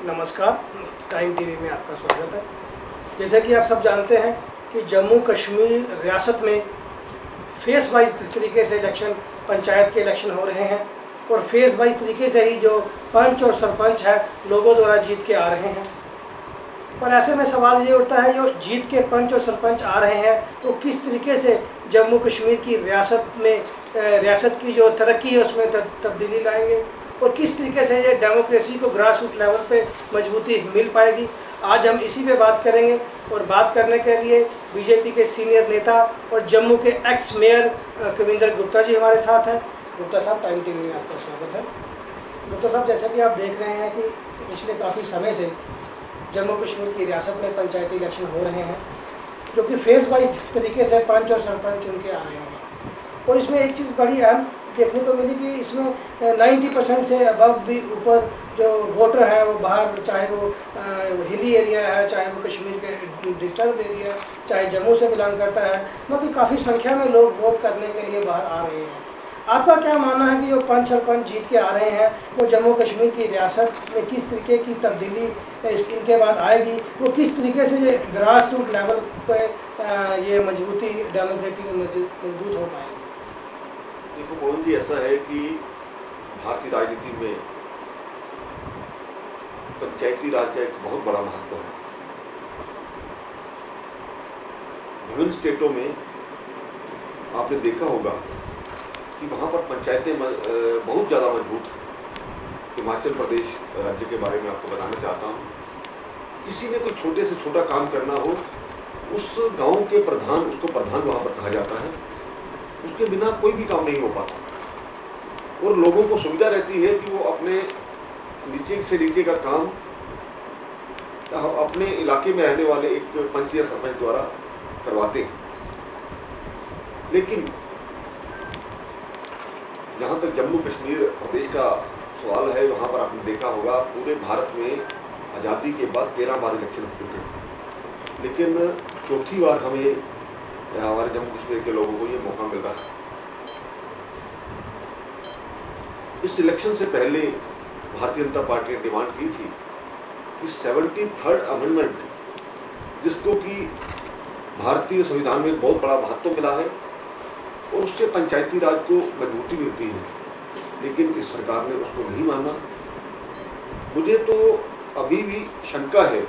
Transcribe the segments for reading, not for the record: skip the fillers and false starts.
नमस्कार, time TV में आपका स्वागत है। जैसे कि आप सब जानते हैं कि जम्मू कश्मीर रियासत में फेस वाइज तरीके से इलेक्शन, पंचायत के इलेक्शन हो रहे हैं और फेस वाइज तरीके से ही जो पंच और सरपंच है लोगों द्वारा जीत के आ रहे हैं। और ऐसे में सवाल ये उठता है, जो जीत के पंच और सरपंच आ रहे हैं तो किस तरीके से जम्मू कश्मीर की रियासत की जो तरक्की है उसमें तब्दीली लाएंगे और किस तरीके से ये डेमोक्रेसी को ग्रास रूट लेवल पे मजबूती मिल पाएगी। आज हम इसी पे बात करेंगे और बात करने के लिए बीजेपी के सीनियर नेता और जम्मू के एक्स मेयर कविंदर गुप्ता जी हमारे साथ हैं। गुप्ता साहब, टाइम टीवी में आपका स्वागत है। गुप्ता साहब, जैसा कि आप देख रहे हैं कि पिछले काफ़ी समय से जम्मू कश्मीर की रियासत में पंचायती इलेक्शन हो रहे हैं, जो कि फेस वाइज तरीके से पंच और सरपंच चुन के आ रहे हैं। और इसमें एक चीज़ बड़ी अहम देखने को मिली कि इसमें 90% से अबव भी ऊपर जो वोटर है वो बाहर, चाहे वो हिली एरिया है, चाहे वो कश्मीर के डिस्टर्ब एरिया, चाहे जम्मू से बिलोंग करता है, मतलब काफ़ी संख्या में लोग वोट करने के लिए बाहर आ रहे हैं। आपका क्या मानना है कि जो पंच सरपंच जीत के आ रहे हैं वो जम्मू कश्मीर की रियासत में किस तरीके की तब्दीली इनके बाद आएगी, वो किस तरीके से ये ग्रास रूट लेवल पे ये मजबूती डेमोक्रेटिक मजबूत हो पाएगी? देखो पवन जी, ऐसा है कि भारतीय राजनीति में पंचायती राज का एक बहुत बड़ा महत्व है। विभिन्न स्टेटों में आपने देखा होगा कि वहां पर पंचायतें बहुत ज़्यादा मजबूत हैं। हिमाचल प्रदेश राज्य के बारे में आपको बताना चाहता हूँ। किसी ने कोई छोटे से छोटा काम करना हो, उस गांव के प्रधान, उसको प्रधान वहां पर कहा जाता है, उसके बिना कोई भी काम नहीं हो पाता और लोगों को सुविधा रहती है कि वो अपने नीचे से नीचे का काम अपने इलाके में रहने वाले एक पंच या सरपंच द्वारा करवाते हैं। लेकिन जहां तक जम्मू कश्मीर प्रदेश का सवाल है, वहां पर आपने देखा होगा पूरे भारत में आज़ादी के बाद 13 बार इलेक्शन हो चुके हैं, लेकिन चौथी बार हमें हमारे जम्मू कश्मीर के लोगों को ये मौका मिल रहा है। इस इलेक्शन से पहले भारतीय जनता पार्टी ने डिमांड की थी कि 73rd अमेंडमेंट, जिसको कि भारतीय संविधान में बहुत बड़ा महत्व मिला है और उससे पंचायती राज को मजबूती मिलती है, लेकिन इस सरकार ने उसको नहीं माना। मुझे तो अभी भी शंका है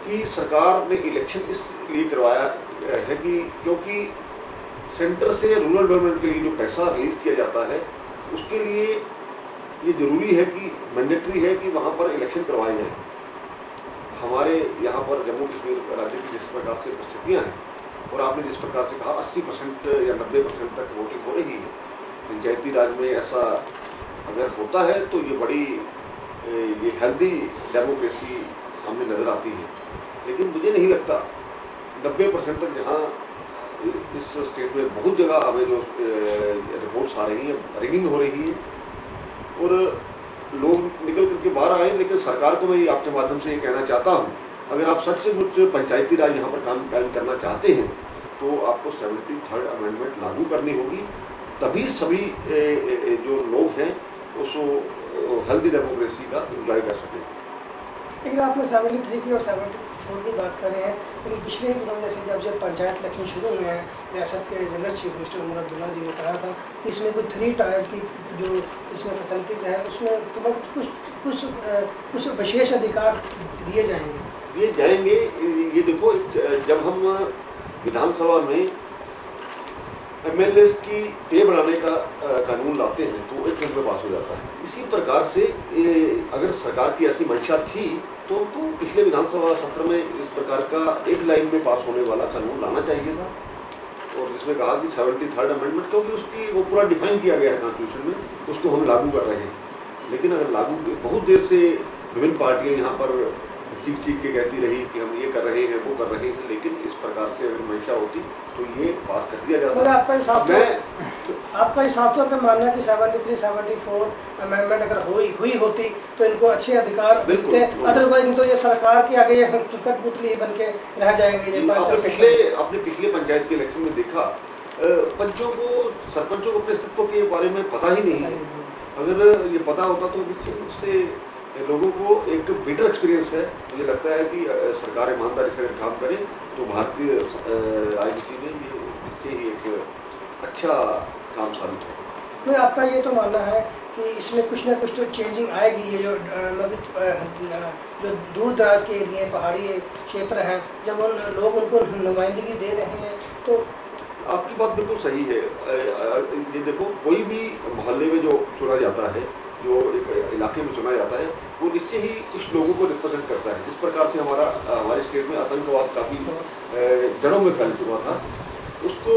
कि सरकार ने इलेक्शन इसलिए करवाया है कि क्योंकि सेंटर से रूरल डेवलपमेंट के लिए जो पैसा रिलीज किया जाता है उसके लिए ये जरूरी है कि मैंडेटरी है कि वहाँ पर इलेक्शन करवाए जाएं। हमारे यहाँ पर जम्मू कश्मीर राज्य की जिस प्रकार से स्थितियाँ हैं और आपने जिस प्रकार से कहा 80% या 90% तक वोटिंग हो रही है, पंचायती राज में ऐसा अगर होता है तो ये बड़ी हेल्दी डेमोक्रेसी सामने नजर आती है। लेकिन मुझे नहीं लगता 90% तक, जहाँ इस स्टेट में बहुत जगह हमें जो रिपोर्ट्स आ रही हैं, रिगिंग हो रही है और लोग निकल करके बाहर आए। लेकिन सरकार को मैं आपके माध्यम से ये कहना चाहता हूँ, अगर आप सचमुच पंचायती राज यहाँ पर काम करना चाहते हैं तो आपको 73rd अमेंडमेंट लागू करनी होगी, तभी सभी जो लोग हैं उसको हेल्दी डेमोक्रेसी का इंजॉय कर सकें। लेकिन आपने 73 की और 74 की बात कर रहे हैं, लेकिन पिछले ही दिनों जैसे जब पंचायत इलेक्शन शुरू हुए हैं, रियासत के general chief minister Omar Abdullah ji ने कहा था कि इसमें कोई 3 टायर की जो इसमें फैसिलिटीज़ है उसमें तुम्हें कुछ विशेष अधिकार दिए जाएंगे। ये देखो, जब हम विधानसभा में MLAs की पे बढ़ाने का कानून लाते हैं तो 1 मिनट में पास हो जाता है। इसी प्रकार से अगर सरकार की ऐसी मंशा थी तो पिछले विधानसभा सत्र में इस प्रकार का एक लाइन में पास होने वाला कानून लाना चाहिए था और जिसमें कहा कि 73rd अमेंडमेंट, क्योंकि उसकी वो पूरा डिफाइन किया गया है कॉन्स्टिट्यूशन में, उसको हम लागू कर रहे हैं। लेकिन अगर लागू, बहुत देर से विभिन्न पार्टियां यहाँ पर चीख के कहती रही कि हम ये कर रहे हैं, वो कर रहे हैं, लेकिन इस प्रकार से अगर मंशा होती तो ये पास कर दिया जाता। आपका इस साफ पे मानना है कि 73-74 अमेंडमेंट अगर हुई होती तो इनको अच्छे अधिकार मिलते, अदरवाइज तो ये सरकार के आगे कठपुतली बन के रह जाएंगे। आपने पिछले पंचायत के इलेक्शन में देखा, पंचों को, सरपंचों को अपने अस्तित्व के बारे में पता ही नहीं है। अगर ये पता होता तो निश्चित रूप से लोगों को एक बेटर एक्सपीरियंस है। मुझे लगता है कि सरकार ईमानदारी से अगर काम करे तो भारतीय राजनीति में ये निश्चय ही एक अच्छा काम साबित होगा। नहीं, आपका ये तो मानना है कि इसमें कुछ ना कुछ तो चेंजिंग आएगी। ये जो मतलब जो दूर दराज के एरिए पहाड़ी क्षेत्र हैं, जब उन लोग उनको नुमाइंदगी दे रहे हैं तो आपकी बात बिल्कुल सही है। ये देखो, कोई भी मोहल्ले में जो चुना जाता है, जो एक इलाके में चुना जाता है, वो निश्चय ही कुछ लोगों को रिप्रेजेंट करता है। जिस प्रकार से हमारे स्टेट में आतंकवाद काफ़ी जड़ों में फैल चुका था, उसको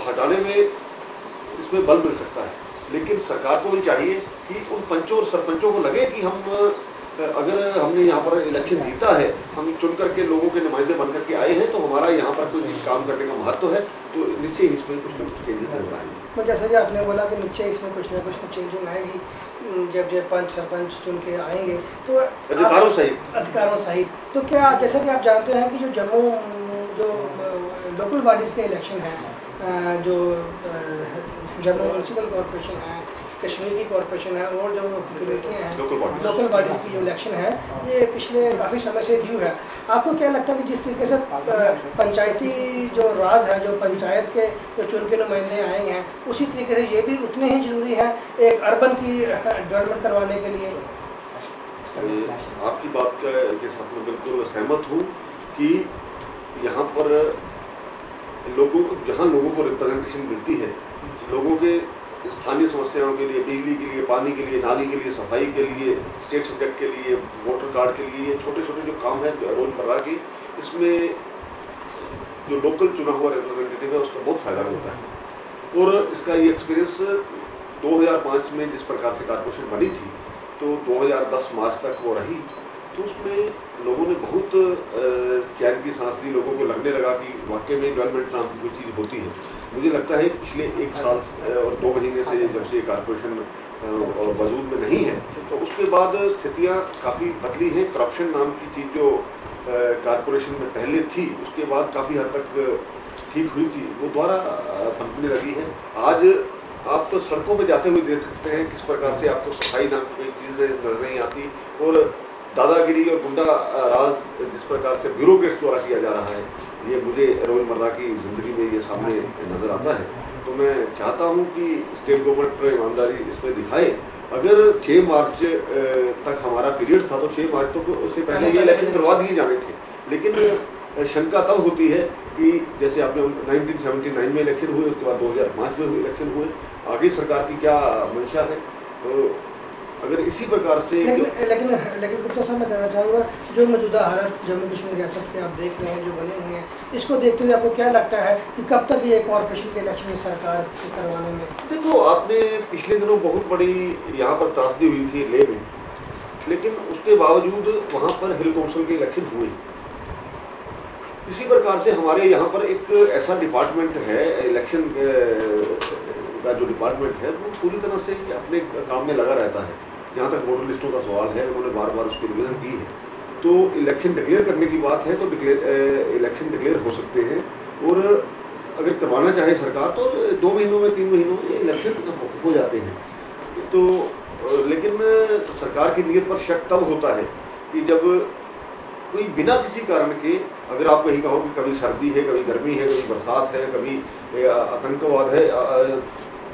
हटाने में इसमें बल मिल सकता है। लेकिन सरकार को भी चाहिए कि उन पंचों और सरपंचों को लगे कि हम अगर हमने यहाँ पर इलेक्शन जीता है, हम चुन करके लोगों के नुमाइंदे बन करके आए हैं, तो हमारा यहाँ पर कोई काम करने का महत्व है, तो निश्चय इसमें कुछ न कुछ चेंजेस नजर आएंगे। तो जैसा कि आपने बोला कि निश्चय इसमें कुछ ना कुछ चेंजिंग आएगी जब पंच सरपंच चुन के आएंगे तो अधिकारों सहित। तो क्या, जैसा कि आप जानते हैं कि जो जम्मू जो लोकल बॉडीज़ के इलेक्शन हैं, जो जम्मू म्यूनसिपल कॉरपोरेशन है, कश्मीर की कॉरपोरेशन है और जो कमेटियाँ हैं लोकल बॉडीज़ की जो इलेक्शन है, ये पिछले काफ़ी समय से ड्यू है। आपको क्या लगता है कि जिस तरीके से पंचायती जो राज है, जो पंचायत के जो चुन के नुमाइंदे आए हैं, उसी तरीके से ये भी उतने ही ज़रूरी है एक अर्बन की डेवलपमेंट करवाने के लिए? आपकी बात के साथ मैं बिल्कुल सहमत हूँ कि यहाँ पर जहाँ लोगों को रिप्रेजेंटेशन मिलती है, लोगों के स्थानीय समस्याओं के लिए, बिजली के लिए, पानी के लिए, नाली के लिए, सफाई के लिए, स्टेट सब्जेक्ट के लिए, वोटर कार्ड के लिए, छोटे छोटे जो काम है रोजमर्रा के, इसमें जो लोकल चुना हुआ रिप्रेजेंटेटिव है उसका बहुत फायदा होता है। और इसका ये एक्सपीरियंस 2005 में जिस प्रकार से कॉर्पोरेशन बनी थी, तो 2010 मार्च तक वो रही, तो उसमें लोगों ने बहुत चैन की सांस ली। लोगों को लगने लगा कि वाकई में डेवलपमेंट नाम की कोई चीज़ होती है। मुझे लगता है पिछले 1 साल और 2 महीने से जब से कॉर्पोरेशन वजूद में नहीं है, तो उसके बाद स्थितियां काफ़ी बदली हैं। करप्शन नाम की चीज़ जो कॉर्पोरेशन में पहले थी, उसके बाद काफ़ी हद तक ठीक हुई थी, वो दोबारा पनपने लगी है। आज आप तो सड़कों में जाते हुए देख सकते हैं किस प्रकार से आपको सफाई नाम की कोई चीज़ नजर नहीं आती, और दादागिरी और गुंडा राज जिस प्रकार से ब्यूरोक्रेट्स द्वारा किया जा रहा है, ये मुझे रोजमर्रा की जिंदगी में ये सामने नजर आता है। तो मैं चाहता हूँ कि स्टेट गवर्नमेंट ईमानदारी इसमें दिखाए। अगर 6 मार्च तक हमारा पीरियड था, तो 6 मार्च तक उससे पहले ये इलेक्शन करवा दिए जाने थे। लेकिन शंका तब होती है कि जैसे आपने 1979 में इलेक्शन हुए, उसके बाद 2005 में इलेक्शन हुए, आगे सरकार की क्या मंशा है। तो अगर इसी प्रकार से लेकिन गुप्ता साहब, मैं कहना चाहूँगा, जो मौजूदा हालत जम्मू कश्मीर रियासत के आप देख रहे हैं जो बने हुए हैं, इसको देखते हुए आपको क्या लगता है कि कब तक ये कॉरपोरेशन के इलेक्शन सरकार करवाने में? देखो, आपने पिछले दिनों बहुत बड़ी यहाँ पर त्रासदी हुई थी लेह में, लेकिन उसके बावजूद वहाँ पर हिल काउंसिल के इलेक्शन हुए। इसी प्रकार से हमारे यहाँ पर एक ऐसा डिपार्टमेंट है, इलेक्शन का जो डिपार्टमेंट है, वो पूरी तरह से अपने काम में लगा रहता है। जहाँ तक वोटर लिस्टों का सवाल है, उन्होंने बार बार उसकी रिवीजन की है। तो इलेक्शन डिक्लेयर करने की बात है तो इलेक्शन डिक्लेयर हो सकते हैं, और अगर करवाना चाहे सरकार तो 2 महीनों में, 3 महीनों में इलेक्शन हो जाते हैं। तो लेकिन सरकार की नीयत पर शक तब होता है कि जब कोई बिना किसी कारण के, अगर आप कहीं कहो कि कभी सर्दी है, कभी गर्मी है, कभी बरसात है, कभी आतंकवाद है,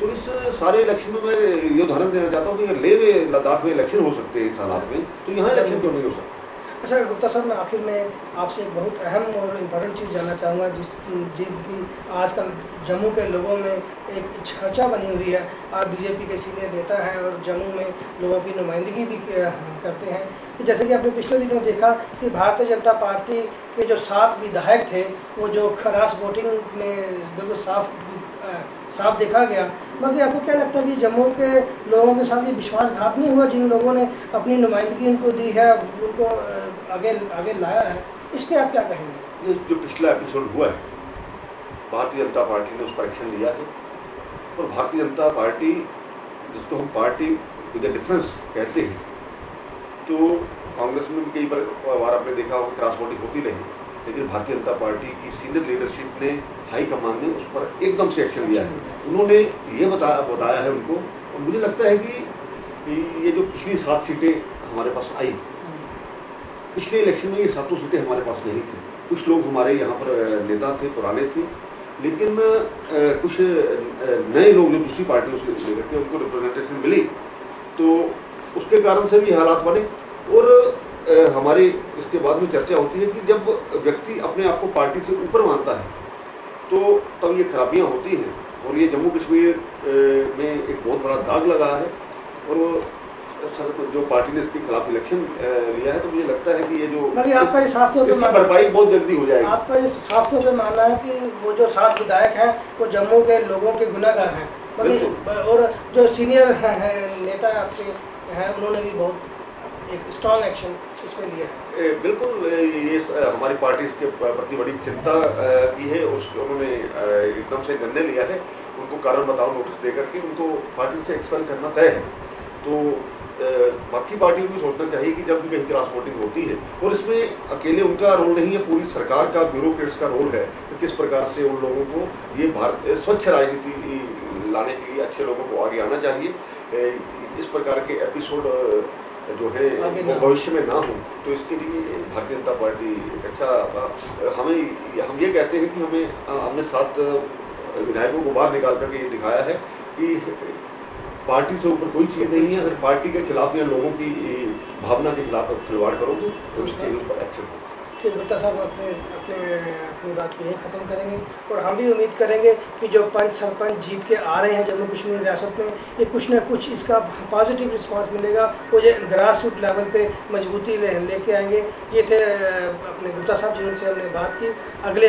तो इस सारे इलेक्शन में मैं ये उदाहरण देना चाहता हूँ कि अगर लेह में, लद्दाख में इलेक्शन हो सकते हैं इस हालात में, तो यहाँ इलेक्शन क्यों नहीं हो सकता? अच्छा गुप्ता साहब, मैं आखिर में आपसे एक बहुत अहम और इम्पोर्टेंट चीज़ जानना चाहूँगा जिसकी आजकल जम्मू के लोगों में एक चर्चा बनी हुई है। आप बीजेपी के सीनियर नेता हैं और जम्मू में लोगों की नुमाइंदगी भी करते हैं, कि जैसे कि आपने पिछले दिनों देखा कि भारतीय जनता पार्टी के जो 7 विधायक थे, वो जो क्रॉस वोटिंग में बिल्कुल साफ देखा गया। मगर आपको क्या लगता है कि जम्मू के लोगों के साथ ये विश्वासघात नहीं हुआ? जिन लोगों ने अपनी नुमाइंदगी उनको दी है, उनको आगे लाया है, इस पर आप क्या कहेंगे? ये जो पिछला एपिसोड हुआ है, भारतीय जनता पार्टी ने उस पर एक्शन लिया है, और भारतीय जनता पार्टी, जिसको हम पार्टी विद अ डिफरेंस कहते हैं, तो कांग्रेस में भी कई बार आपने देखा होगा क्रॉस वोटिंग होती रही, लेकिन भारतीय जनता पार्टी की सीनियर लीडरशिप ने, हाई कमान ने उस पर एकदम से एक्शन लिया है। उन्होंने ये बताया है उनको, और मुझे लगता है कि ये जो पिछली 7 सीटें हमारे पास आई। पिछले इलेक्शन में ये 7 सीटें हमारे पास नहीं थी। कुछ लोग हमारे यहाँ पर नेता थे, पुराने थे, लेकिन कुछ नए लोग जो दूसरी पार्टियों से लेकर के उनको रिप्रेजेंटेशन मिली, तो उसके कारण से भी हालात बने। और हमारे इसके बाद में चर्चा होती है कि जब व्यक्ति अपने आप को पार्टी से ऊपर मानता है तो तब ये खराबियाँ होती हैं, और ये जम्मू कश्मीर में एक बहुत बड़ा दाग लगा है। और सर जो पार्टी ने इसके खिलाफ इलेक्शन लिया है, तो मुझे लगता है कि ये जो आपका ये साफ तौर पर भरपाई बहुत जल्दी हो जाएगी। आपका ये साफ तौर पर मानना है कि वो जो 7 विधायक हैं वो जम्मू के लोगों के गुनाहगार हैं, और जो सीनियर नेता आपके हैं उन्होंने भी बहुत एक स्ट्रॉन्ग एक्शन इसमें लिया है। बिल्कुल, ये हमारी पार्टी इसके प्रति बड़ी चिंता की है। उसको उन्होंने एकदम से निर्णय लिया है, उनको कारण बताओ नोटिस देकर के उनको पार्टी से एक्सपेल करना तय है। तो बाकी पार्टियों को भी सोचना चाहिए कि जब भी कहीं क्रॉस वोटिंग होती है, और इसमें अकेले उनका रोल नहीं है, पूरी सरकार का, ब्यूरोक्रेट्स का रोल है कि किस प्रकार से उन लोगों को ये भारत स्वच्छ राजनीति लाने के लिए अच्छे लोगों को आगे आना चाहिए। इस प्रकार के एपिसोड जो है वो भविष्य में ना हो, तो इसके लिए भारतीय जनता पार्टी एक अच्छा हम ये कहते हैं कि हमने 7 विधायकों को बाहर निकाल करके ये दिखाया है कि पार्टी से ऊपर कोई चीज़ नहीं है। अगर पार्टी के खिलाफ या लोगों की भावना के खिलाफ खिलवाड़ करोगे तो इस चीज़ पर एक्शन होगा। ठीक, गुप्ता साहब अपनी बात को यहीं ख़त्म करेंगे, और हम भी उम्मीद करेंगे कि जो पंच सरपंच जीत के आ रहे हैं जम्मू कश्मीर रियासत में, ये कुछ ना कुछ इसका पॉजिटिव रिस्पांस मिलेगा, वो ये ग्रास रूट लेवल पे मजबूती लेके आएंगे। ये थे अपने गुप्ता साहब जिनसे हमने बात की। अगले